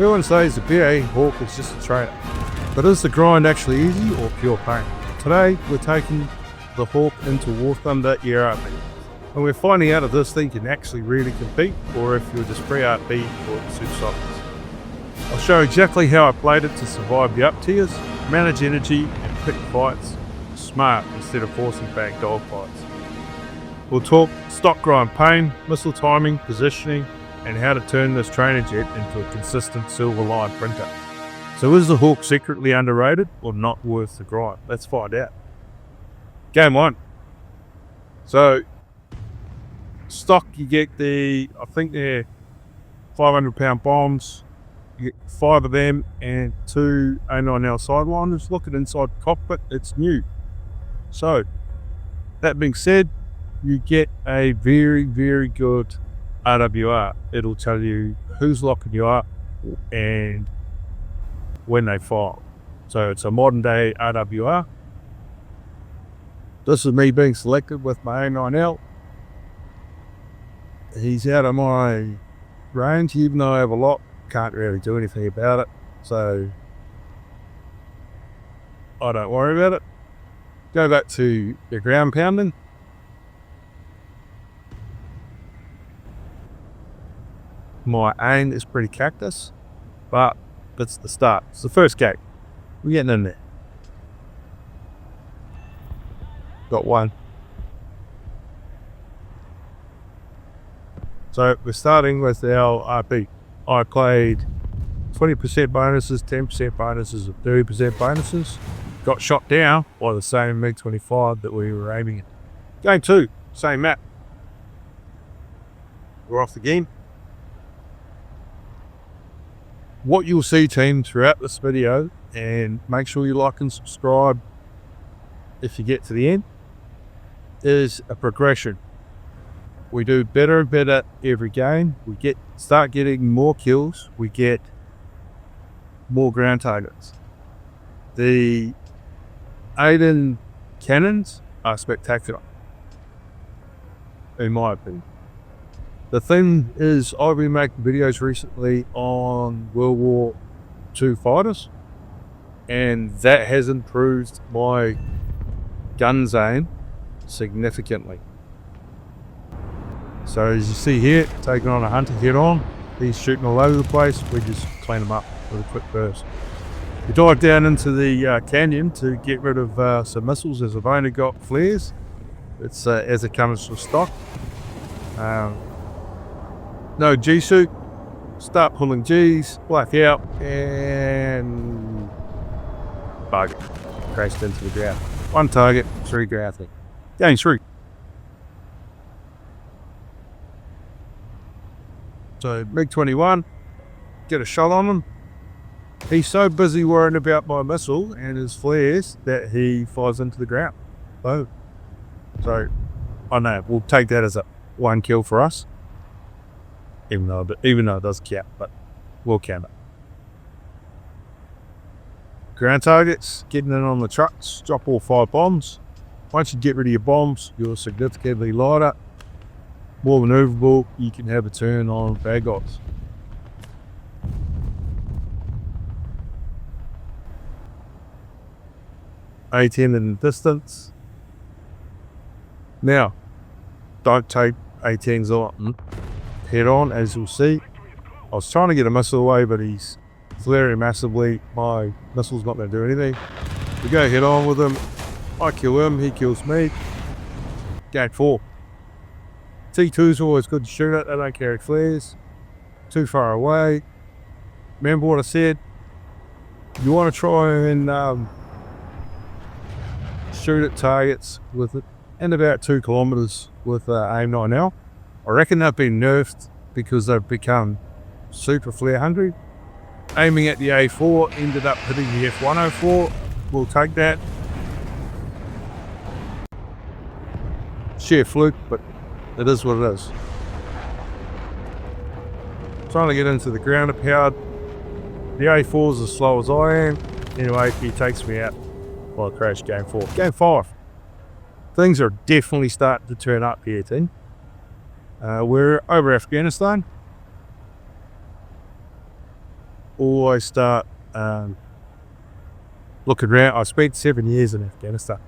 Everyone says the Bae Hawk is just a trainer, but is the grind actually easy or pure pain? Today we're taking the Hawk into warthunder ERP, and we're finding out if this thing can actually really compete or if you're just pre-RP for supersonics. I'll show exactly how I played it to survive the uptiers, manage energy and pick fights smart instead of forcing back dogfights. We'll talk stock grind pain, missile timing, positioning, and how to turn this trainer jet into a consistent silver line printer. So is the Hawk secretly underrated or not worth the grind? Let's find out. Game 1. So stock, you get I think they're 500-pound bombs. You get 5 of them and 2 A9L sidewinders. Look at inside the cockpit, it's new. So that being said, you get a very, very good RWR. It'll tell you who's locking you up and when they fire. So it's a modern day RWR. This is me being selected with my A9L. He's out of my range, even though I have a lot. Can't really do anything about it, so I don't worry about it. Go back to the ground pounding. My aim is pretty cactus, but that's the start. It's the first gate. We're getting in there. Got one. So we're starting with our RP. I played 20% bonuses, 10% bonuses, and 30% bonuses. Got shot down by the same MiG-25 that we were aiming at. Game 2, same map. We're off the game. What you'll see, team, throughout this video, and make sure you like and subscribe if you get to the end, is a progression. We do better and better every game. We start getting more kills. We get more ground targets. The Aiden cannons are spectacular, in my opinion. The thing is, I've been making videos recently on World War II fighters, and that has improved my gun's aim significantly. So as you see here, taking on a hunter head on, he's shooting all over the place. We just clean him up with a quick burst. We dive down into the canyon to get rid of some missiles, as I've only got flares. It's as it comes from stock. No G-suit, start pulling G's, black out, and bug it. Crashed into the ground. 1 target, 3 ground thing. Game 3. So MiG-21, get a shot on him. He's so busy worrying about my missile and his flares that he flies into the ground. Oh. So, I know, we'll take that as a 1 kill for us. Even though it does count, but we'll count it. Ground targets, getting in on the trucks, drop all 5 bombs. Once you get rid of your bombs, you're significantly lighter, more maneuverable. You can have a turn on bad guys. A10 in the distance. Now, don't take A10s on head on, as you'll see. I was trying to get a missile away, but he's flaring massively. My missile's not going to do anything. We go head on with him. I kill him, he kills me. Game 4. T2's always good to shoot at. They don't carry flares. Too far away. Remember what I said? You want to try and shoot at targets with it in about 2 kilometers with AIM-9L. I reckon they've been nerfed because they've become super flare hungry. Aiming at the A4, ended up hitting the F104. We'll take that. Sheer fluke, but it is what it is. Trying to get into the ground powered. The A4's as slow as I am. Anyway, he takes me out while I crash game 4. Game 5. Things are definitely starting to turn up here, team. We're over Afghanistan. always start looking around. I spent 7 years in Afghanistan,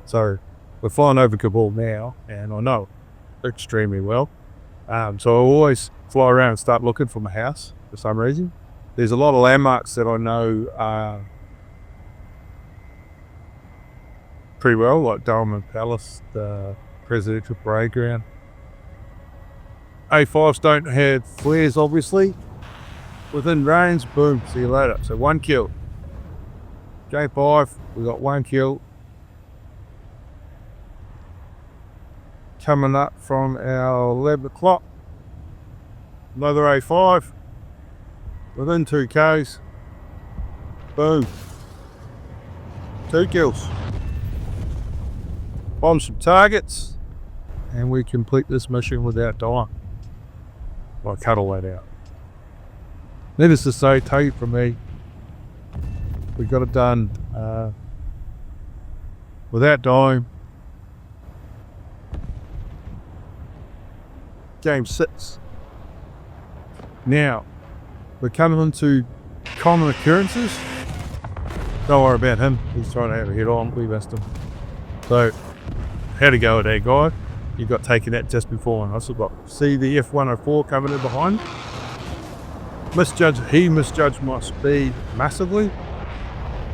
so we're flying over Kabul now, and I know it extremely well. So I always fly around and start looking for my house for some reason. There's a lot of landmarks that I know pretty well, like Diamond Palace, the Presidential Parade Ground. A5s don't have flares, obviously. Within range, boom, see you later. So 1 kill. J5, we got 1 kill. Coming up from our 11 o'clock. Another A5. Within 2 Ks. Boom. 2 kills. Bomb some targets. And we complete this mission without dying. I'll cut all that out. Needless to say, take it from me, we got it done without dying. Game 6. Now, we're coming into common occurrences. Don't worry about him, he's trying to have a head on, we missed him. So, how to go with that guy? You got taken out just before, and I said, look, see the F-104 coming in behind? He misjudged my speed massively,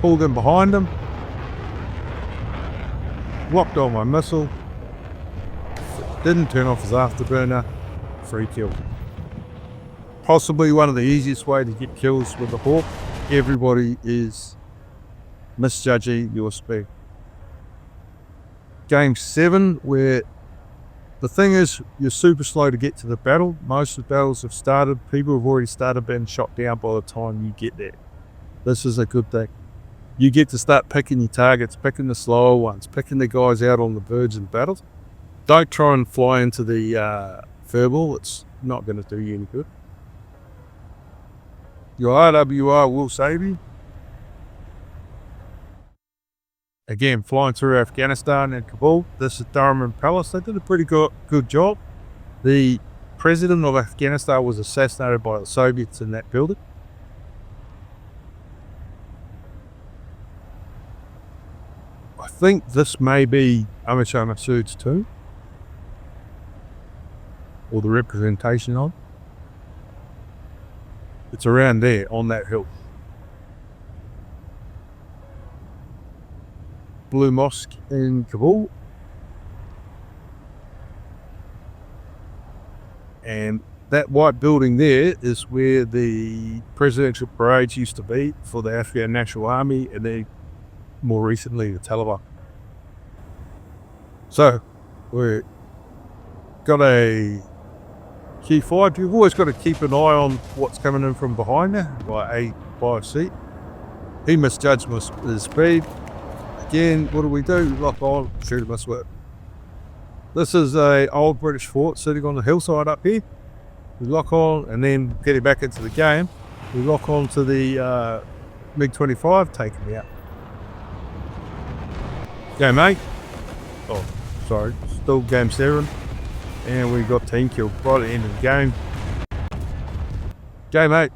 pulled in behind him, locked on my missile, didn't turn off his afterburner, 3 kill. Possibly one of the easiest way to get kills with the Hawk. Everybody is misjudging your speed. Game 7, where the thing is, you're super slow to get to the battle. Most of the battles have started. People have already started being shot down by the time you get there. This is a good thing. You get to start picking your targets, picking the slower ones, picking the guys out on the verge of battles. Don't try and fly into the furball. It's not going to do you any good. Your RWR will save you. Again, flying through Afghanistan and Kabul. This is Diamond Palace. They did a pretty good job. The president of Afghanistan was assassinated by the Soviets in that building. I think this may be Amateur Massoud's tomb, or the representation of it. It's around there, on that hill. Blue Mosque in Kabul. And that white building there is where the presidential parades used to be for the Afghan National Army, and then more recently the Taliban. So we've got a Q5. You've always got to keep an eye on what's coming in from behind there by A5C. He misjudged his speed. Again, what do? Lock on, shoot him, work. This is a old British fort sitting on the hillside up here. We lock on, and then getting back into the game, we lock on to the MiG-25, take him out. Game 8. Oh, sorry, still game 7. And we got team kill right at the end of the game. Game 8.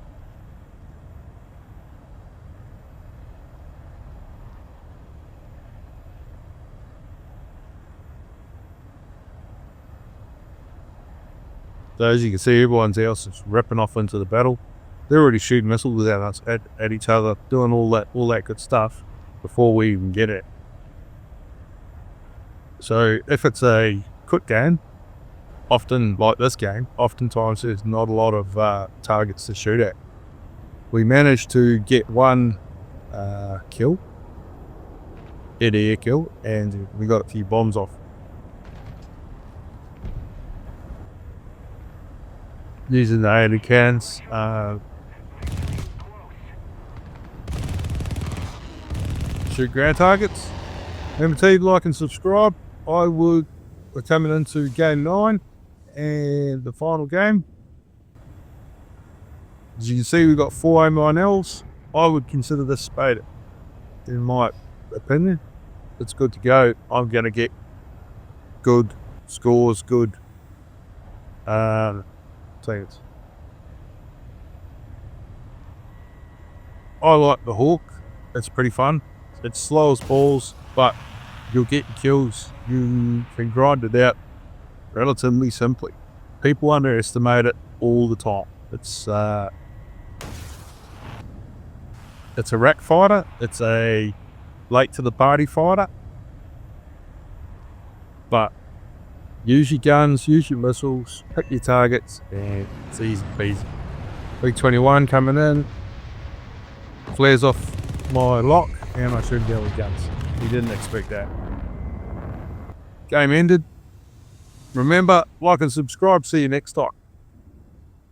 So as you can see, everyone else is ripping off into the battle. They're already shooting missiles at us, at each other, doing all that good stuff before we even get it. So if it's a quick game, often like this game, oftentimes there's not a lot of targets to shoot at. We managed to get 1 kill, air kill, and we got a few bombs off. Using the AD cans. Shoot ground targets. Remember to like and subscribe. We're coming into game 9 and the final game. As you can see, we've got 4 A9Ls. I would consider this spaded, in my opinion. It's good to go. I'm going to get good scores, good things. I like the Hawk. It's pretty fun. It's slow as balls, but you'll get kills. You can grind it out relatively simply. People underestimate it all the time. It's a rack fighter. It's a late to the party fighter. But use your guns, use your missiles, hit your targets, and it's easy peasy. B-21 coming in, flares off my lock, and I shoot down with guns. He didn't expect that. Game ended. Remember, like and subscribe. See you next time.